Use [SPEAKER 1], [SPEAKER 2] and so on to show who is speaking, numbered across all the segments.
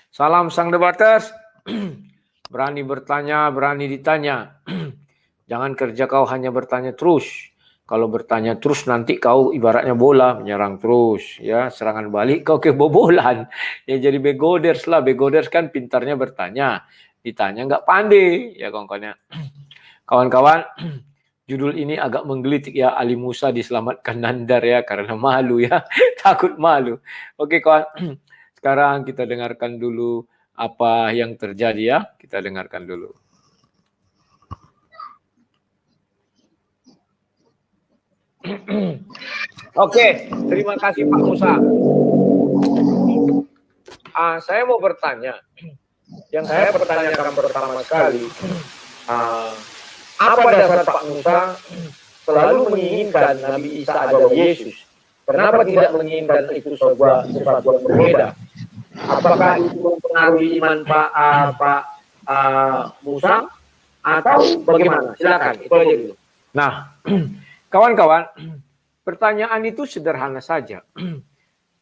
[SPEAKER 1] Salam sang debaters. Berani bertanya, berani ditanya. Jangan kerja kau hanya bertanya terus. Kalau bertanya terus nanti kau ibaratnya bola menyerang terus, ya serangan balik kau kebobolan. Ya jadi begoders lah. Begoders kan pintarnya bertanya, ditanya nggak pandai, ya kawan-kawannya. Kawan-kawan, judul ini agak menggelitik ya. Ali Musa diselamatkan Nandar ya karena malu ya, takut malu. Oke kawan, sekarang kita dengarkan dulu apa yang terjadi ya. Kita dengarkan dulu. Oke, terima kasih Pak Musa. Saya mau bertanya. Yang saya pertanyakan pertama sekali, apa dasar Pak Musa selalu menginginkan Nabi Isa adalah Yesus? Kenapa tidak menginginkan itu sesuatu yang berbeda? Apakah itu mempengaruhi iman Pak Musa atau bagaimana? Silakan, itu aja dulu. Nah, kawan-kawan, pertanyaan itu sederhana saja.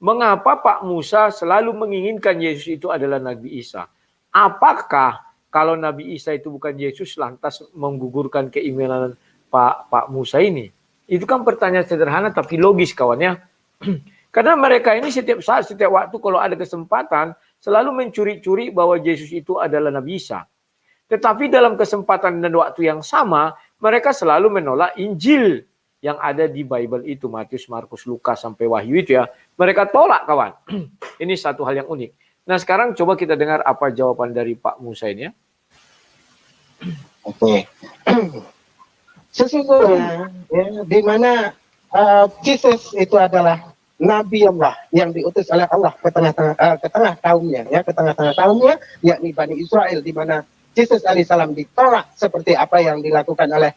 [SPEAKER 1] Mengapa Pak Musa selalu menginginkan Yesus itu adalah Nabi Isa? Apakah kalau Nabi Isa itu bukan Yesus lantas menggugurkan keimanan Pak Musa ini? Itu kan pertanyaan sederhana tapi logis kawan ya. Karena mereka ini setiap saat, setiap waktu kalau ada kesempatan selalu mencuri-curi bahwa Yesus itu adalah Nabi Isa. Tetapi dalam kesempatan dan waktu yang sama, mereka selalu menolak Injil yang ada di Bible itu, Matius, Markus, Lukas sampai Wahyu itu ya. Mereka tolak kawan. Ini satu hal yang unik. Nah sekarang coba kita dengar apa jawaban dari Pak Musa ini ya.
[SPEAKER 2] Oke. Sesungguhnya ya, di mana Jesus itu adalah Nabi Allah yang diutus oleh Allah ke tengah kaumnya, ya, ke tengah-tengah kaumnya, yakni Bani Israel, di mana Yesus alaihissalam ditolak seperti apa yang dilakukan oleh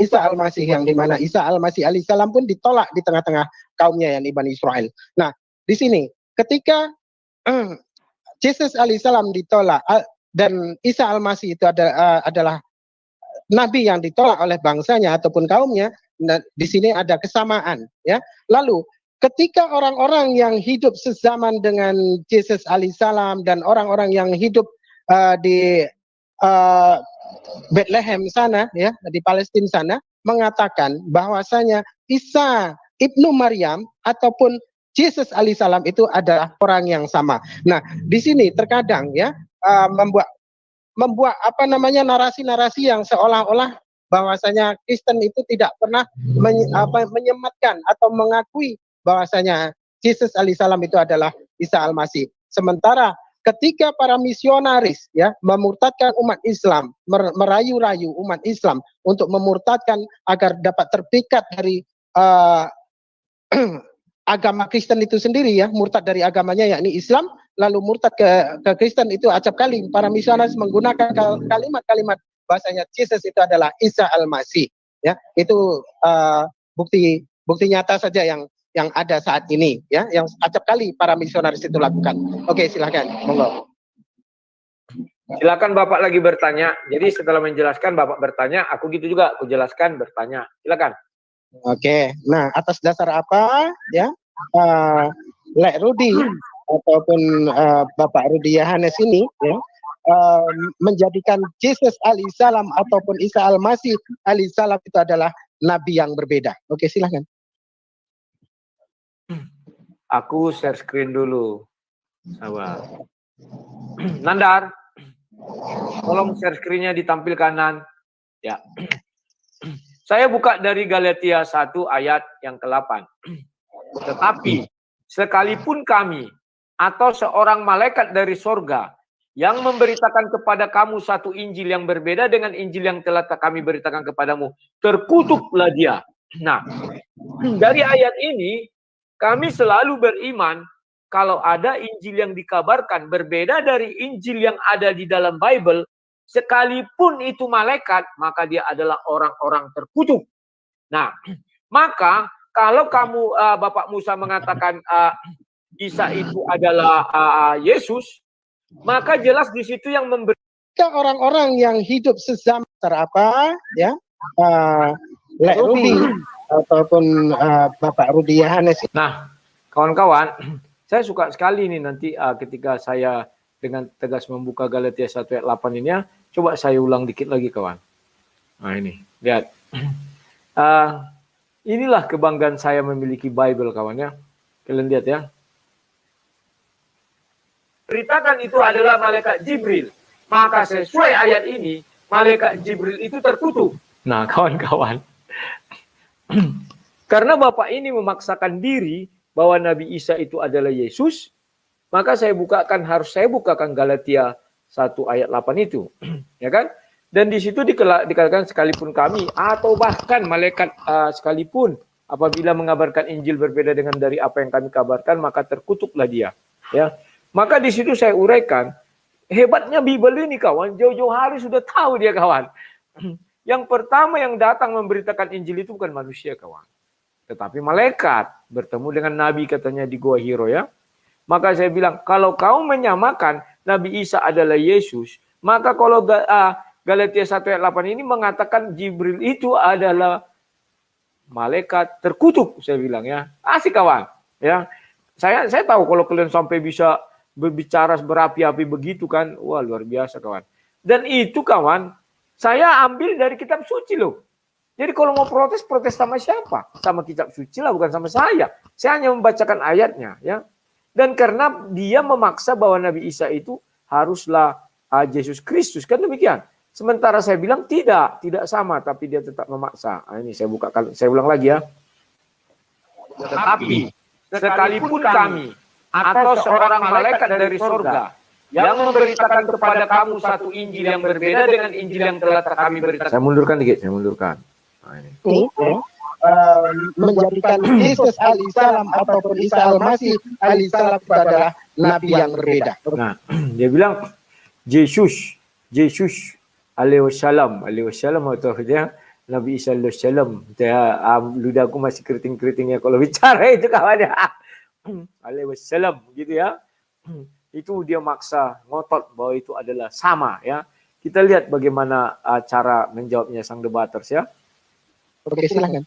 [SPEAKER 2] Isa Al-Masih, yang di mana Isa Al-Masih alaihissalam pun ditolak di tengah-tengah kaumnya, yakni Bani Israel. Nah, di sini ketika Yesus alaihissalam ditolak dan Isa Al-Masih itu adalah Nabi yang ditolak oleh bangsanya ataupun kaumnya, di sini ada kesamaan, ya. Lalu ketika orang-orang yang hidup sezaman dengan Yesus alaihissalam dan orang-orang yang hidup di Bethlehem sana, ya, di Palestina sana, mengatakan bahwasanya Isa ibnu Maryam ataupun Yesus alaihissalam itu adalah orang yang sama. Nah, di sini terkadang ya membuat apa namanya narasi-narasi yang seolah-olah bahwasanya Kristen itu tidak pernah menyematkan atau mengakui bahwasanya Yesus alaihissalam itu adalah Isa Al-Masih. Sementara ketika para misionaris ya memurtadkan umat Islam, merayu-rayu umat Islam untuk memurtadkan agar dapat terpikat dari agama Kristen itu sendiri, ya, murtad dari agamanya yakni Islam, lalu murtad ke Kristen, itu acap kali para misionaris menggunakan kalimat-kalimat bahasanya Yesus itu adalah Isa Al-Masih, ya. Itu bukti nyata saja yang ada saat ini, ya, yang acap kali para misionaris itu lakukan. Oke, silakan, monggo.
[SPEAKER 1] Silakan Bapak lagi bertanya. Jadi setelah menjelaskan Bapak bertanya, aku gitu juga, aku jelaskan bertanya. Silakan.
[SPEAKER 2] Oke, nah atas dasar apa ya Lek Rudi ataupun Bapak Rudi Yohanes ini ya menjadikan Yesus alaihissalam ataupun Isa Al-Masih alaihissalam itu adalah nabi yang berbeda. Oke, silahkan.
[SPEAKER 1] Aku share screen dulu. Sabar. Nandar, tolong share screen-nya ditampil kanan. Ya. Saya buka dari Galatia 1 ayat yang ke-8. Tetapi sekalipun kami atau seorang malaikat dari sorga yang memberitakan kepada kamu satu Injil yang berbeda dengan Injil yang telah kami beritakan kepadamu, terkutuklah dia. Nah, dari ayat ini kami selalu beriman kalau ada Injil yang dikabarkan berbeda dari Injil yang ada di dalam Bible, sekalipun itu malaikat, maka dia adalah orang-orang terkutuk. Nah, maka kalau kamu Bapak Musa mengatakan Isa itu adalah Yesus, maka jelas di situ yang memberi
[SPEAKER 2] orang-orang yang hidup sezaman apa ya Lek Rudi ataupun Bapak Rudi Yohanes.
[SPEAKER 1] Nah, kawan-kawan, saya suka sekali ini nanti ketika saya dengan tegas membuka Galatia 1 ayat 8 ini ya. Coba saya ulang dikit lagi kawan. Nah ini, lihat. Inilah kebanggaan saya memiliki Bible kawan ya. Kalian lihat ya. Beritakan itu adalah malaikat Jibril. Maka sesuai ayat ini, malaikat Jibril itu terkutuk. Nah kawan-kawan. Karena Bapak ini memaksakan diri bahwa Nabi Isa itu adalah Yesus, maka harus saya bukakan Galatia 1 ayat 8 itu. Ya kan? Dan di situ dikatakan sekalipun kami atau bahkan malaikat sekalipun apabila mengabarkan Injil berbeda dengan dari apa yang kami kabarkan, maka terkutuklah dia. Ya. Maka di situ saya uraikan, hebatnya Bible ini kawan, jauh-jauh hari sudah tahu dia kawan. Yang pertama yang datang memberitakan Injil itu bukan manusia kawan. Tetapi malaikat bertemu dengan Nabi katanya di Gua Hiro ya. Maka saya bilang, kalau kau menyamakan Nabi Isa adalah Yesus, maka kalau Galatia 1 ayat 8 ini mengatakan Jibril itu adalah malaikat terkutuk, saya bilang ya. Asik kawan. Ya. Saya tahu kalau kalian sampai bisa berbicara berapi-api begitu kan, wah luar biasa kawan. Dan itu kawan, saya ambil dari kitab suci loh. Jadi kalau mau protes sama siapa? Sama kitab suci lah, bukan sama saya. Saya hanya membacakan ayatnya. Ya. Dan karena dia memaksa bahwa Nabi Isa itu haruslah Yesus Kristus. Kan demikian. Sementara saya bilang tidak sama. Tapi dia tetap memaksa. Nah, ini saya ulang lagi ya. Tetapi sekalipun kami atau seorang malaikat dari surga yang memberitakan kepada kamu satu Injil yang berbeda dengan Injil yang telah kami beritakan. Saya mundurkan dikit, Nah, ini.
[SPEAKER 2] Menjadikan Yesus alaihissalam ataupun Isa al-Masih alaihissalam adalah nabi yang berbeda.
[SPEAKER 1] Nah, dia bilang Yesus alaihissalam atau dia Nabi Isa alaihissalam. Ludah aku masih keriting-keritingnya kalau bicara itu kawan ya. Alaihissalam gitu ya. Itu dia maksa ngotot bahwa itu adalah sama ya. Kita lihat bagaimana cara menjawabnya sang debaters ya.
[SPEAKER 2] Oke, silakan.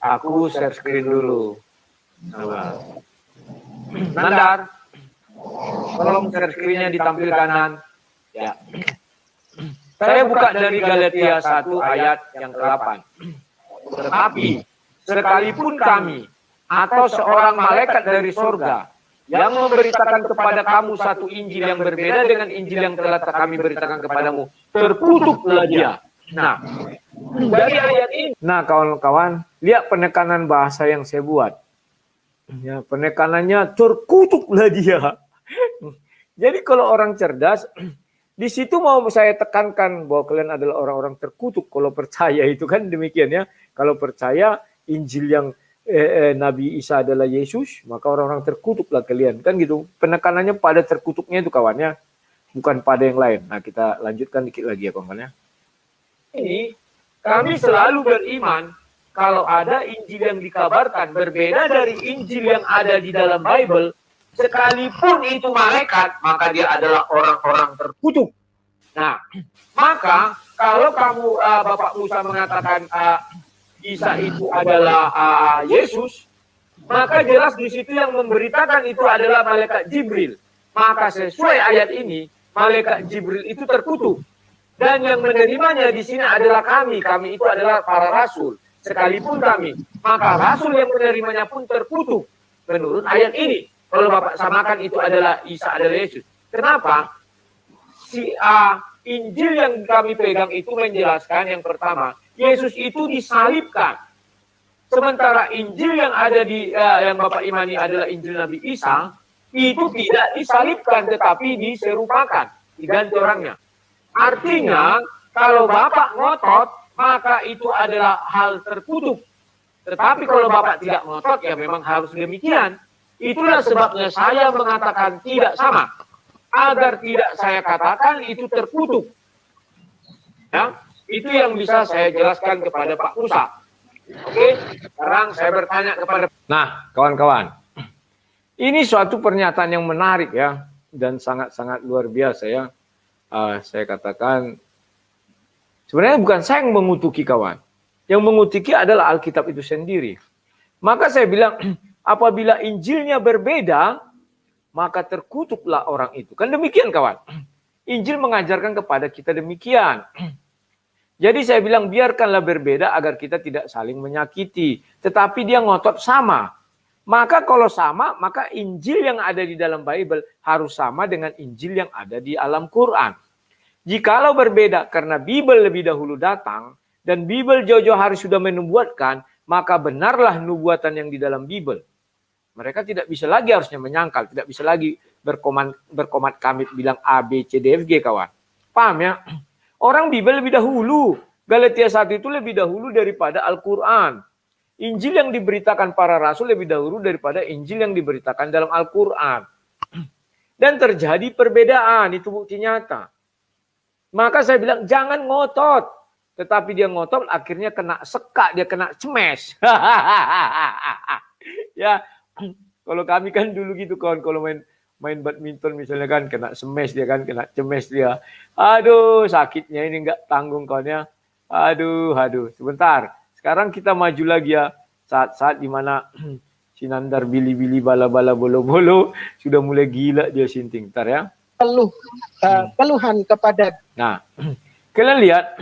[SPEAKER 1] Aku share screen dulu. Nandar, tolong share screen-nya di tampil kanan. Ya. Saya buka dari Galatia 1 ayat yang ke-8. Tetapi sekalipun kami atau seorang malaikat dari surga yang memberitakan kepada kamu satu Injil yang berbeda dengan Injil yang telah kami beritakan kepadamu, terkutuklah dia. Nah, dari ayat ini. Nah, kawan-kawan, lihat penekanan bahasa yang saya buat. Ya, penekanannya terkutuklah dia. Jadi kalau orang cerdas, di situ mau saya tekankan bahwa kalian adalah orang-orang terkutuk kalau percaya itu kan demikian ya. Kalau percaya Injil yang Nabi Isa adalah Yesus, maka orang-orang terkutuklah kalian kan gitu. Penekanannya pada terkutuknya itu kawannya, bukan pada yang lain. Nah, kita lanjutkan dikit lagi ya kawan-kawan ya. Ini kami selalu beriman kalau ada Injil yang dikabarkan berbeda dari Injil yang ada di dalam Bible, sekalipun itu malaikat, maka dia adalah orang-orang terkutuk. Nah, maka kalau kamu Bapak Musa mengatakan Isa itu adalah Yesus, maka jelas di situ yang memberitakan itu adalah malaikat Jibril. Maka sesuai ayat ini, malaikat Jibril itu terkutuk. Dan yang menerimanya di sini adalah kami. Kami itu adalah para rasul. Sekalipun kami, maka rasul yang menerimanya pun terkutuk. Menurut ayat ini, kalau Bapak samakan itu adalah Isa adalah Yesus. Kenapa? Injil yang kami pegang itu menjelaskan yang pertama, Yesus itu disalibkan. Sementara Injil yang ada di yang Bapak imani adalah Injil Nabi Isa, itu tidak disalibkan tetapi diserupakan, diganti orangnya. Artinya, kalau Bapak ngotot, maka itu adalah hal terkutuk. Tetapi kalau Bapak tidak ngotot, ya memang harus demikian. Itulah sebabnya saya mengatakan tidak sama. Agar tidak saya katakan itu terkutuk. Ya, itu yang bisa saya jelaskan kepada Pak Musa. Oke, sekarang saya bertanya kepada... Nah, kawan-kawan. Ini suatu pernyataan yang menarik ya. Dan sangat-sangat luar biasa ya. Saya katakan sebenarnya bukan saya yang mengutuki kawan. Yang mengutiki adalah Alkitab itu sendiri. Maka saya bilang, apabila Injilnya berbeda, maka terkutuklah orang itu. Kan demikian kawan. Injil mengajarkan kepada kita demikian. Jadi saya bilang biarkanlah berbeda agar kita tidak saling menyakiti. Tetapi dia ngotot sama. Maka kalau sama, maka Injil yang ada di dalam Bible harus sama dengan Injil yang ada di alam Quran. Jikalau berbeda karena Bible lebih dahulu datang dan Bible jauh-jauh hari sudah menubuatkan, maka benarlah nubuatan yang di dalam Bible. Mereka tidak bisa lagi harusnya menyangkal, tidak bisa lagi berkomat kamit bilang A, B, C, D, F, G kawan. Paham ya? Orang Bible lebih dahulu. Galatia 1 itu lebih dahulu daripada Al-Quran. Injil yang diberitakan para rasul lebih dahulu daripada Injil yang diberitakan dalam Al-Quran. Dan terjadi perbedaan, itu bukti nyata. Maka saya bilang jangan ngotot. Tetapi dia ngotot akhirnya kena sekak, dia kena cemes. Ya, kalau kami kan dulu gitu kawan, kalau main badminton misalnya kan kena smash dia kan, kena cemes dia. Aduh, sakitnya ini enggak tanggung kawan ya. Aduh, sebentar. Sekarang kita maju lagi ya, saat-saat di mana Sinandar bili-bili bala-bala bolo-bolo sudah mulai gila dia sinting, ntar ya.
[SPEAKER 2] Keluhan kepada.
[SPEAKER 1] Nah, kalian lihat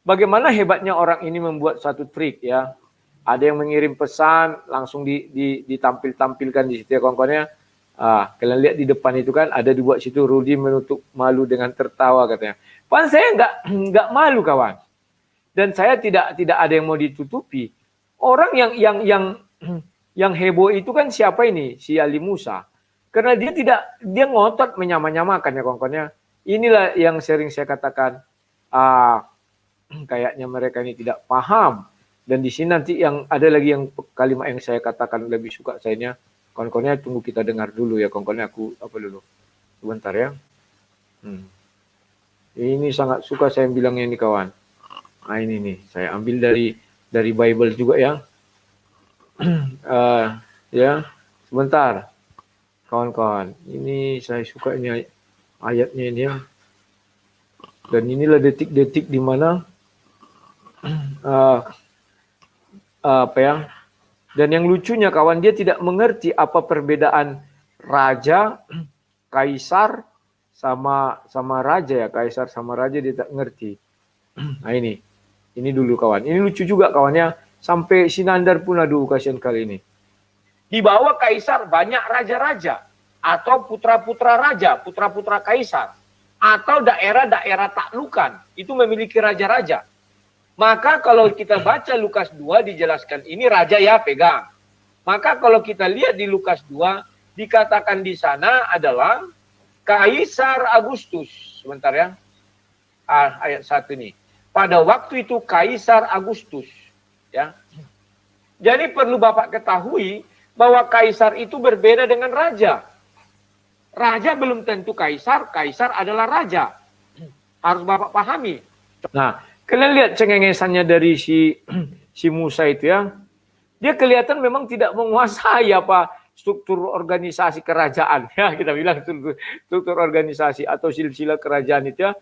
[SPEAKER 1] bagaimana hebatnya orang ini membuat satu trik ya. Ada yang mengirim pesan langsung ditampilkan di situ ya kawan-kawannya. Kalian lihat di depan itu kan ada dibuat situ Rudi menutup malu dengan tertawa katanya. Pan saya enggak malu kawan. Dan saya tidak ada yang mau ditutupi. Orang yang heboh itu kan siapa ini? Si Ali Musa. Karena dia ngotot menyamakan ya kawan-kawannya. Inilah yang sering saya katakan, kayaknya mereka ini tidak paham. Dan di sini nanti yang ada lagi yang kalimat yang saya katakan lebih suka sayanya, kawan-kawannya tunggu kita dengar dulu ya kawan-kawannya, aku apa dulu. Sebentar ya. Ini sangat suka saya bilangnya ini kawan. Ini nih, saya ambil dari Bible juga ya. Ya, sebentar. Kawan-kawan, ini saya suka ini ayatnya ini ya. Dan inilah detik-detik di mana apa ya? Dan yang lucunya kawan, dia tidak mengerti apa perbedaan raja, kaisar sama raja ya. Kaisar sama raja dia tak ngerti. Nah ini dulu kawan. Ini lucu juga kawannya. Sampai Sinandar pun aduh kasihan kali ini. Di bawah kaisar banyak raja-raja. Atau putra-putra raja, putra-putra kaisar. Atau daerah-daerah taklukan. Itu memiliki raja-raja. Maka kalau kita baca Lukas 2 dijelaskan ini raja ya pegang. Maka kalau kita lihat di Lukas 2 dikatakan di sana adalah Kaisar Agustus. Sebentar ya. Ayat 1 ini. Pada waktu itu Kaisar Agustus, ya. Jadi perlu Bapak ketahui bahwa kaisar itu berbeda dengan raja. Raja belum tentu kaisar, kaisar adalah raja. Harus Bapak pahami. Nah, kalian lihat cengengesannya dari si Musa itu ya. Dia kelihatan memang tidak menguasai apa struktur organisasi kerajaan ya, kita bilang struktur organisasi atau silsilah kerajaan itu ya.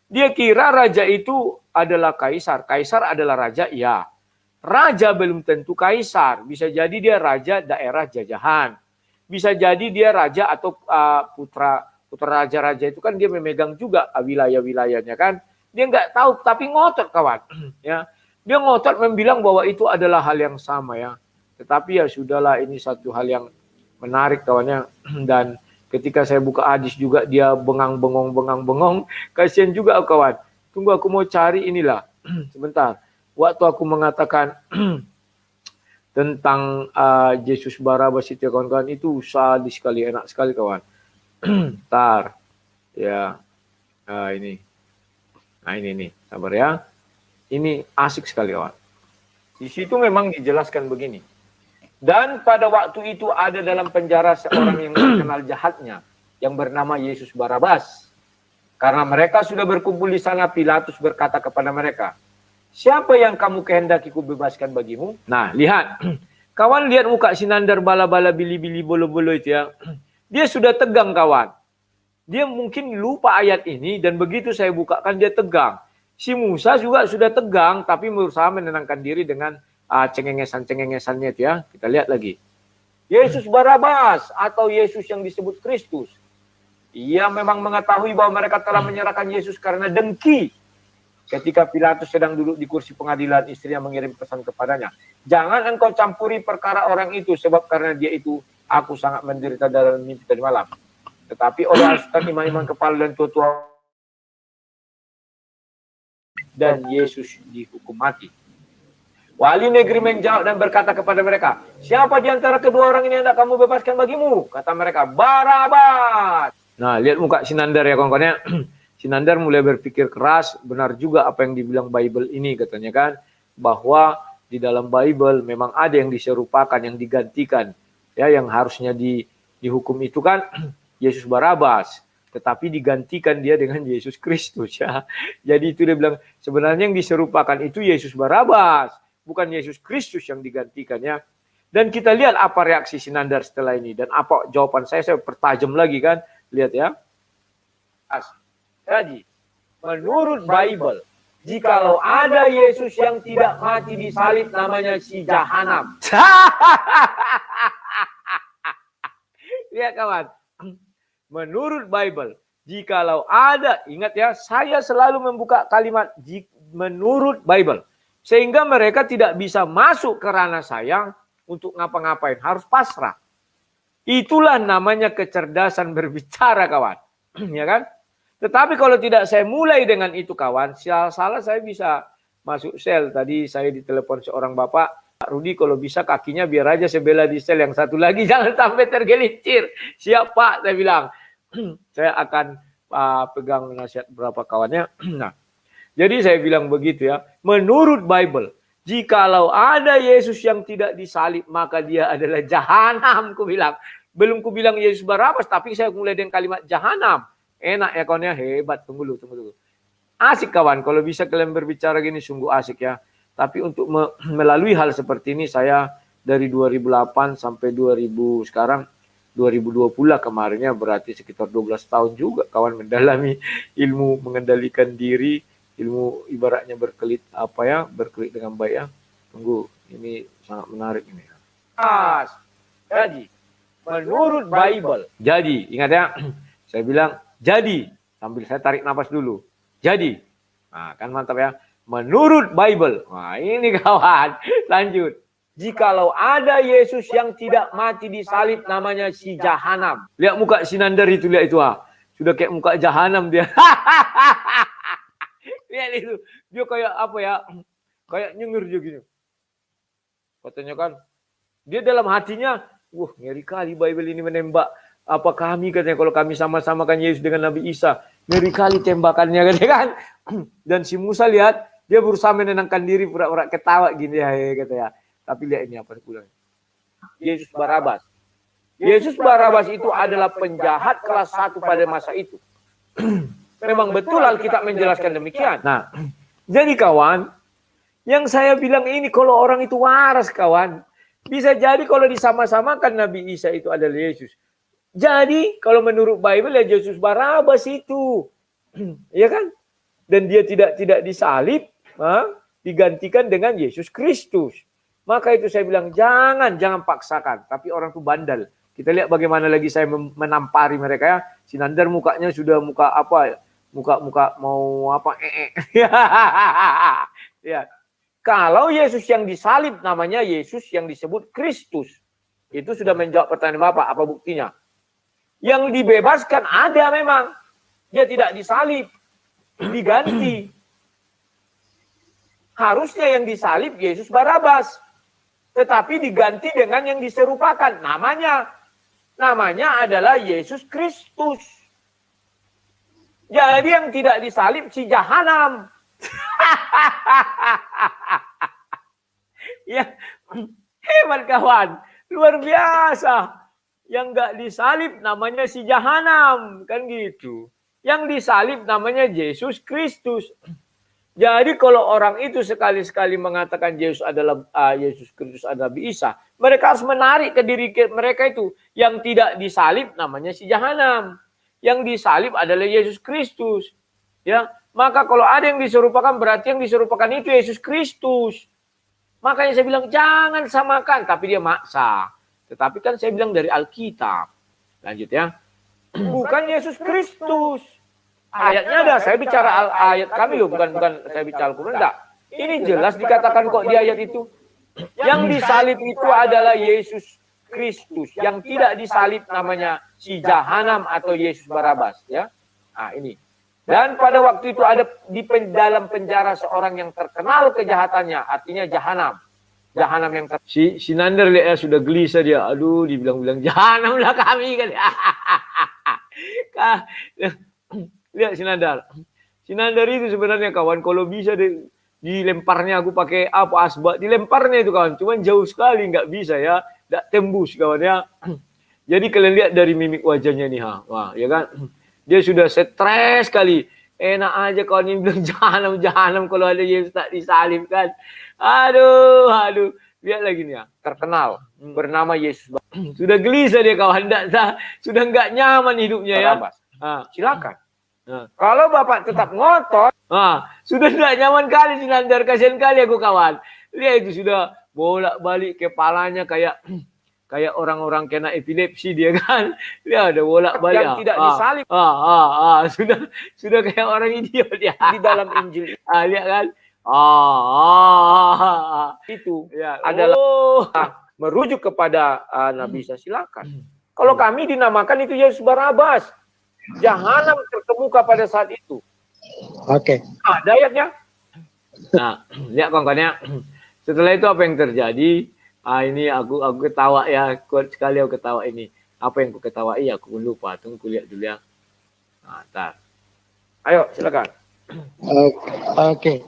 [SPEAKER 1] Dia kira raja itu adalah kaisar. Kaisar adalah raja, ya. Raja belum tentu kaisar. Bisa jadi dia raja daerah jajahan. Bisa jadi dia raja atau putra raja-raja itu kan dia memegang juga wilayah-wilayahnya kan. Dia nggak tahu, tapi ngotot kawan. Ya, dia ngotot membilang bahwa itu adalah hal yang sama ya. Tetapi ya sudahlah, ini satu hal yang menarik kawannya. Dan ketika saya buka hadis juga dia bengang-bengong. Kasihan juga kawan. Tunggu aku mau cari inilah. Sebentar. Waktu aku mengatakan tentang Yesus Barabas itu ya kawan-kawan. Itu sadis sekali, enak sekali kawan. Ntar. Ya. Ini. Nah ini nih. Sabar ya. Ini asik sekali kawan. Di situ memang dijelaskan begini. Dan pada waktu itu ada dalam penjara seorang yang terkenal jahatnya, yang bernama Yesus Barabas. Karena mereka sudah berkumpul di sana, Pilatus berkata kepada mereka, siapa yang kamu kehendaki ku bebaskan bagimu? Nah, lihat. Kawan lihat muka Sinandar bala-bala bili-bili bolo-bolo itu ya. Dia sudah tegang kawan. Dia mungkin lupa ayat ini dan begitu saya bukakan dia tegang. Si Musa juga sudah tegang, tapi berusaha menenangkan diri dengan cengengesan-cengengesannya itu ya. Kita lihat lagi. Yesus Barabas atau Yesus yang disebut Kristus. Ia memang mengetahui bahwa mereka telah menyerahkan Yesus karena dengki. Ketika Pilatus sedang duduk di kursi pengadilan, istrinya mengirim pesan kepadanya. Jangan engkau campuri perkara orang itu, sebab karena dia itu, aku sangat menderita dalam mimpi tadi malam. Tetapi oleh asutan imam-imam kepala dan tua-tua dan Yesus dihukum mati. Wali negeri menjawab dan berkata kepada mereka, siapa di antara kedua orang ini yang hendak kamu bebaskan bagimu? Kata mereka, Barabas. Nah, lihat muka Sinandar ya kawan-kawan ya. Sinandar mulai berpikir keras, benar juga apa yang dibilang Bible ini katanya kan, bahwa di dalam Bible memang ada yang diserupakan, yang digantikan. Ya, yang harusnya dihukum itu kan Yesus Barabas. Tetapi digantikan dia dengan Yesus Kristus ya. Jadi itu dia bilang sebenarnya yang diserupakan itu Yesus Barabas, bukan Yesus Kristus yang digantikan ya. Dan kita lihat apa reaksi Sinandar setelah ini dan apa jawaban saya pertajam lagi kan. Lihat ya. Jadi menurut Bible, jikalau ada Yesus yang tidak mati disalib namanya si Jahanam. Lihat kawan. Menurut Bible, jikalau ada, ingat ya, saya selalu membuka kalimat menurut Bible. Sehingga mereka tidak bisa masuk ke ranah saya untuk ngapa-ngapain. Harus pasrah. Itulah namanya kecerdasan berbicara kawan. Ya kan? Tetapi kalau tidak saya mulai dengan itu kawan, salah saya bisa masuk sel. Tadi saya ditelepon seorang bapak, Pak Rudi kalau bisa kakinya biar aja sebela di sel, yang satu lagi jangan sampai tergelincir. Siap Pak, saya bilang. Saya akan pegang nasihat berapa kawannya. Nah, jadi saya bilang begitu ya. Menurut Bible, jikalau ada Yesus yang tidak disalib, maka dia adalah Jahanam, ku bilang. Belum ku bilang Yesus Barabas, tapi saya mulai dengan kalimat Jahanam. Enak ya kawannya, hebat. Tunggu dulu. Asik kawan, kalau bisa kalian berbicara gini sungguh asik ya. Tapi untuk melalui hal seperti ini saya dari 2008 sampai 2000 sekarang 2020 lah kemarinnya, berarti sekitar 12 tahun juga kawan mendalami ilmu mengendalikan diri, ilmu ibaratnya berkelit berkelit dengan baik ya. Tunggu, ini sangat menarik ini. Jadi menurut Bible, jadi ingat ya, saya bilang jadi sambil saya tarik nafas dulu. Jadi, nah kan mantap ya. Menurut Bible, nah ini kawan, lanjut. Jikalau ada Yesus yang tidak mati disalib namanya si Jahanam. Lihat muka Sinandar itu, lihat itu sudah kayak muka Jahanam dia. Lihat itu, dia kayak apa ya? Kayak nyengir dia gini. Katanya kan, dia dalam hatinya, wah ngeri kali Bible ini menembak apa kami katanya kalau kami sama-sama kan Yesus dengan Nabi Isa. Ngeri kali tembakannya katanya kan. Dan si Musa lihat, dia berusaha menenangkan diri pura-pura ketawa gini ya katanya. Tapi lihat ini apa pulang. Yesus Barabas. Yesus Barabas itu adalah penjahat kelas 1 pada masa itu. Memang betul Alkitab menjelaskan demikian. Nah, jadi kawan, yang saya bilang ini kalau orang itu waras kawan, bisa jadi kalau disama-samakan Nabi Isa itu adalah Yesus. Jadi kalau menurut Bible ya Yesus Barabas itu, ya kan? Dan dia tidak disalib, digantikan dengan Yesus Kristus. Maka itu saya bilang jangan paksakan. Tapi orang itu bandel. Kita lihat bagaimana lagi saya menampari mereka ya. Sinandar mukanya sudah muka apa? Muka mau apa? Ya. Kalau Yesus yang disalib namanya Yesus yang disebut Kristus. Itu sudah menjawab pertanyaan Bapak. Apa buktinya? Yang dibebaskan ada memang. Dia tidak disalib. Diganti. Harusnya yang disalib Yesus Barabas. Tetapi diganti dengan yang diserupakan. Namanya adalah Yesus Kristus. Jadi yang tidak disalib si Jahanam. Ya, hebat kawan. Luar biasa. Yang nggak disalib namanya si Jahanam. Kan gitu. Yang disalib namanya Yesus Kristus. Jadi kalau orang itu sekali-sekali mengatakan Yesus Kristus adalah Nabi Isa, mereka harus menarik ke diri mereka itu. Yang tidak disalib namanya si Jahanam. Yang disalib adalah Yesus Kristus. Ya, Maka kalau ada yang diserupakan, berarti yang diserupakan itu Yesus Kristus. Makanya saya bilang jangan samakan, tapi dia maksa. Tetapi kan saya bilang dari Alkitab. Lanjut ya. Bukan Yesus Kristus. Ayatnya ada, saya bicara ayat kami loh, bukan saya bicara Al-Quran. Enggak. Ini jelas dikatakan kok di ayat itu. Yang disalib itu adalah Yesus Kristus. Yang tidak disalib namanya si Jahanam atau Yesus Barabas. Ya. Nah ini. Dan pada waktu itu ada di dalam penjara seorang yang terkenal kejahatannya, artinya Jahanam. Jahanam yang si Nandar lihat ya, sudah gelisah dia. Aduh, dibilang-bilang Jahanam lah kami kan. Lihat si Nandar. Si Nandar itu sebenarnya kawan, kalau bisa dilemparnya aku pakai apa asbak, dilemparnya itu kawan. Cuman jauh sekali, nggak bisa ya, nggak tembus kawan ya. Jadi kalian lihat dari mimik wajahnya nih, wah, ya kan. Dia sudah stres sekali. Enak aja kalau ini bilang jahanam kalau ada Yesus tak disalib kan. Aduh. Lihat lagi nih ya. Terkenal. Bernama Yesus. Sudah gelisah dia kawan. Sudah nggak nyaman hidupnya ya. Silakan. Kalau Bapak tetap ngotot. Sudah nggak nyaman kali si Nandar. Kasihan kali aku kawan. Lihat itu sudah bolak-balik kepalanya kayak orang-orang kena epilepsi dia kan. Dia ada bolak-balik. Yang tidak disalib. Sudah kayak orang idiot ya. Di dalam Injil. Lihat kan. Itu ya, adalah merujuk kepada Nabi Isa. Silakan. Kalau kami dinamakan itu Yesus Barabas. Jahanam terkemuka pada saat itu.
[SPEAKER 2] Oke.
[SPEAKER 1] Ada ayatnya. Nah, lihat kawan-kawannya. Setelah itu apa yang terjadi? Ini aku ketawa ya, kuat sekali aku ketawa ini. Apa yang aku ketawain aku pun lupa. Tunggu lihat dulu ya. Ntar. Ayo silakan.
[SPEAKER 2] Oke.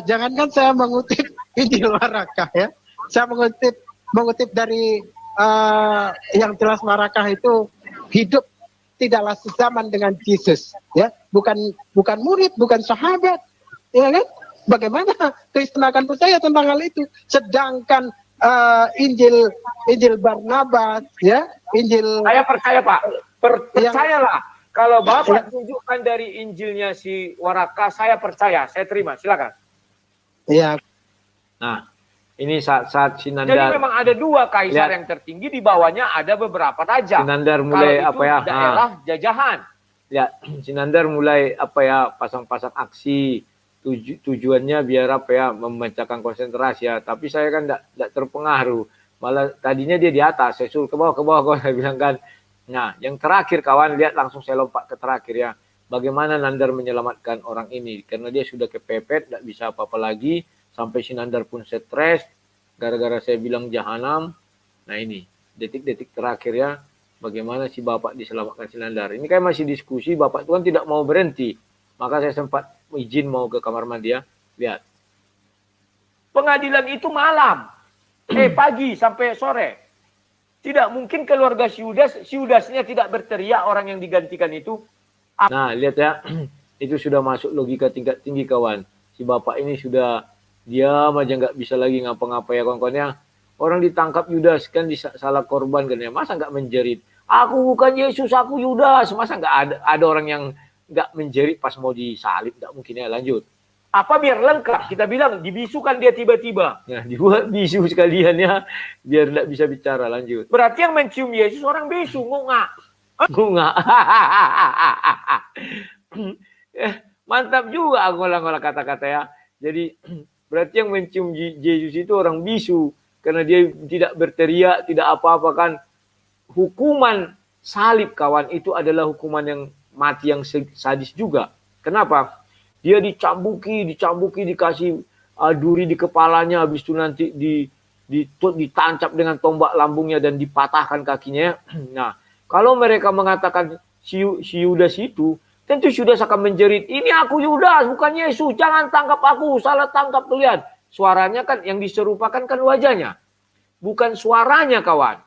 [SPEAKER 2] Jangankan saya mengutip Injil Warakah ya. Saya mengutip dari yang jelas Warakah itu hidup tidaklah sezaman dengan Yesus ya. Bukan murid, bukan sahabat. Ya kan? Bagaimana Kristen akan percaya tentang hal itu? Sedangkan Injil Barnabas, ya, Injil.
[SPEAKER 1] Saya percaya Pak, percayalah. Kalau Bapak tunjukkan dari Injilnya si Waraka, saya percaya, saya terima. Silakan.
[SPEAKER 2] Iya.
[SPEAKER 1] Nah, ini saat Sinandar. Jadi memang ada dua kaisar yang tertinggi, di bawahnya ada beberapa raja. Sinandar mulai apa ya? Daerah jajahan. Ya, Sinandar mulai apa ya? Pasang-pasang aksi. Tujuannya biar apa ya, memecahkan konsentrasi ya, tapi saya kan tidak terpengaruh, malah tadinya dia di atas, saya suruh ke bawah saya bilang kan. Nah yang terakhir kawan, lihat langsung saya lompat ke terakhir ya, bagaimana Nandar menyelamatkan orang ini, karena dia sudah kepepet, tidak bisa apa-apa lagi, sampai si Nandar pun stres gara-gara saya bilang Jahanam. Nah ini detik-detik terakhir ya, bagaimana si Bapak diselamatkan si Nandar. Ini kayak masih diskusi, Bapak itu kan tidak mau berhenti, maka saya sempat izin mau ke kamar mandi ya. Lihat. Pengadilan itu malam. Pagi sampai sore. Tidak mungkin keluarga Siudasnya tidak berteriak orang yang digantikan itu. Nah, lihat ya. Itu sudah masuk logika tingkat tinggi kawan. Si Bapak ini sudah diam aja, nggak bisa lagi ngapa-ngapa ya kawan-kawannya. Orang ditangkap Yudas kan salah korban kan ya. Masa nggak menjerit? Aku bukan Yesus, aku Yudas. Masa nggak ada orang yang nggak menjerit pas mau disalib, nggak mungkin ya. Lanjut. Apa biar lengkap? Kita bilang dibisukan dia tiba-tiba. Ya, dibuat bisu sekalian ya, biar nggak bisa bicara. Lanjut. Berarti yang mencium Yesus orang bisu, ngungak. Mantap juga aku ngolah-ngolah kata-kata ya. Jadi berarti yang mencium Yesus itu orang bisu, karena dia tidak berteriak, tidak apa-apa kan. Hukuman salib kawan itu adalah hukuman yang mati yang sadis juga. Kenapa? Dia dicambuki, dikasih duri di kepalanya, habis itu nanti ditancap dengan tombak lambungnya dan dipatahkan kakinya. Nah, kalau mereka mengatakan si Yudas itu, tentu Yudas akan menjerit, ini aku Yudas, bukan Yesus, jangan tangkap aku, salah tangkap tuh lihat. Suaranya kan yang diserupakan kan wajahnya, bukan suaranya kawan.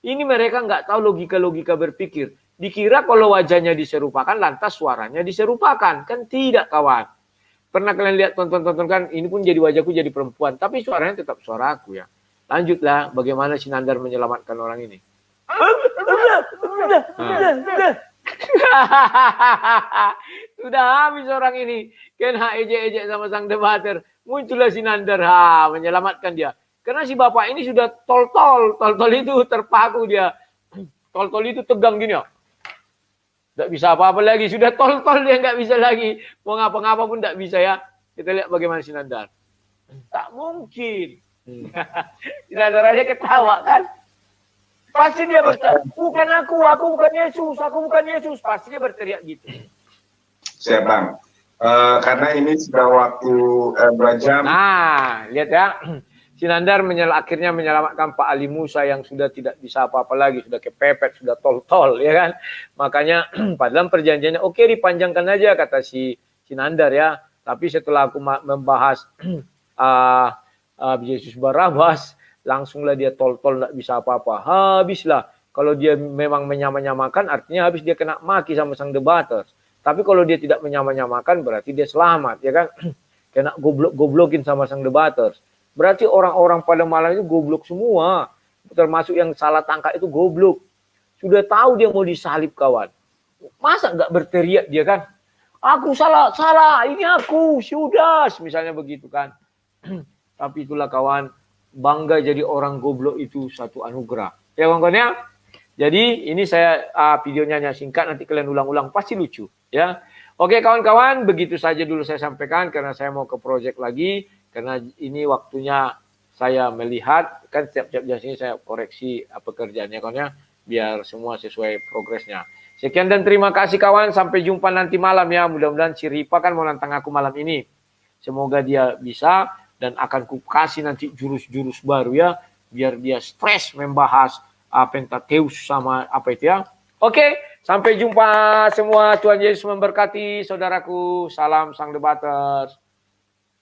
[SPEAKER 1] Ini mereka nggak tahu logika-logika berpikir. Dikira kalau wajahnya diserupakan, lantas suaranya diserupakan. Kan tidak, kawan. Pernah kalian lihat tonton-tonton kan, ini pun jadi wajahku jadi perempuan. Tapi suaranya tetap suara aku ya. Lanjutlah, bagaimana si Nandar menyelamatkan orang ini. Sudah habis orang ini. Kena ejek-ejek sama sang debater. Muncullah Sinandar, menyelamatkan dia. Karena si bapak ini sudah tol-tol. Tol-tol itu terpaku dia. Tol-tol itu tegang gini ya. Tidak bisa apa-apa lagi. Sudah tol-tol dia nggak bisa lagi. Mau ngapa-ngapa pun tidak bisa ya. Kita lihat bagaimana Sinandar. Tak mungkin. Sinandar aja ketawa kan. Pasti dia berteriak, bukan aku bukan Yesus, aku bukan Yesus. Pasti dia berteriak gitu.
[SPEAKER 3] Siap Bang. Karena ini sudah waktu 2 jam.
[SPEAKER 1] Nah, lihat ya. Sinandar akhirnya menyelamatkan Pak Ali Musa yang sudah tidak bisa apa-apa lagi, sudah kepepet, sudah tol-tol, ya kan. Makanya padahal perjanjiannya oke dipanjangkan aja kata si Sinandar ya. Tapi setelah aku membahas Yesus Barabas, langsunglah dia tol-tol, nggak bisa apa-apa. Habislah. Kalau dia memang menyamakan, artinya habis dia kena maki sama sang debater. Tapi kalau dia tidak menyamakan, berarti dia selamat, ya kan? Kena goblokin sama sang debater. Berarti orang-orang pada malam itu goblok semua. Termasuk yang salah tangkap itu goblok. Sudah tahu dia mau disalib kawan. Masa nggak berteriak dia kan? Aku salah, ini aku, si Yudas. Misalnya begitu kan. Tapi itulah kawan, bangga jadi orang goblok itu satu anugerah. Ya kawan-kawan ya. Jadi ini saya videonya singkat, nanti kalian ulang-ulang pasti lucu ya. Oke kawan-kawan, begitu saja dulu saya sampaikan karena saya mau ke project lagi karena ini waktunya saya melihat kan setiap jam sini saya koreksi pekerjaannya kawan ya biar semua sesuai progresnya. Sekian dan terima kasih kawan, sampai jumpa nanti malam ya. Mudah-mudahan si Ripa kan mau nantang aku malam ini. Semoga dia bisa dan akan ku kasih nanti jurus-jurus baru ya biar dia stres membahas Pentateus sama apa itu ya. Oke, sampai jumpa semua. Tuhan Yesus memberkati saudaraku. Salam sang debater.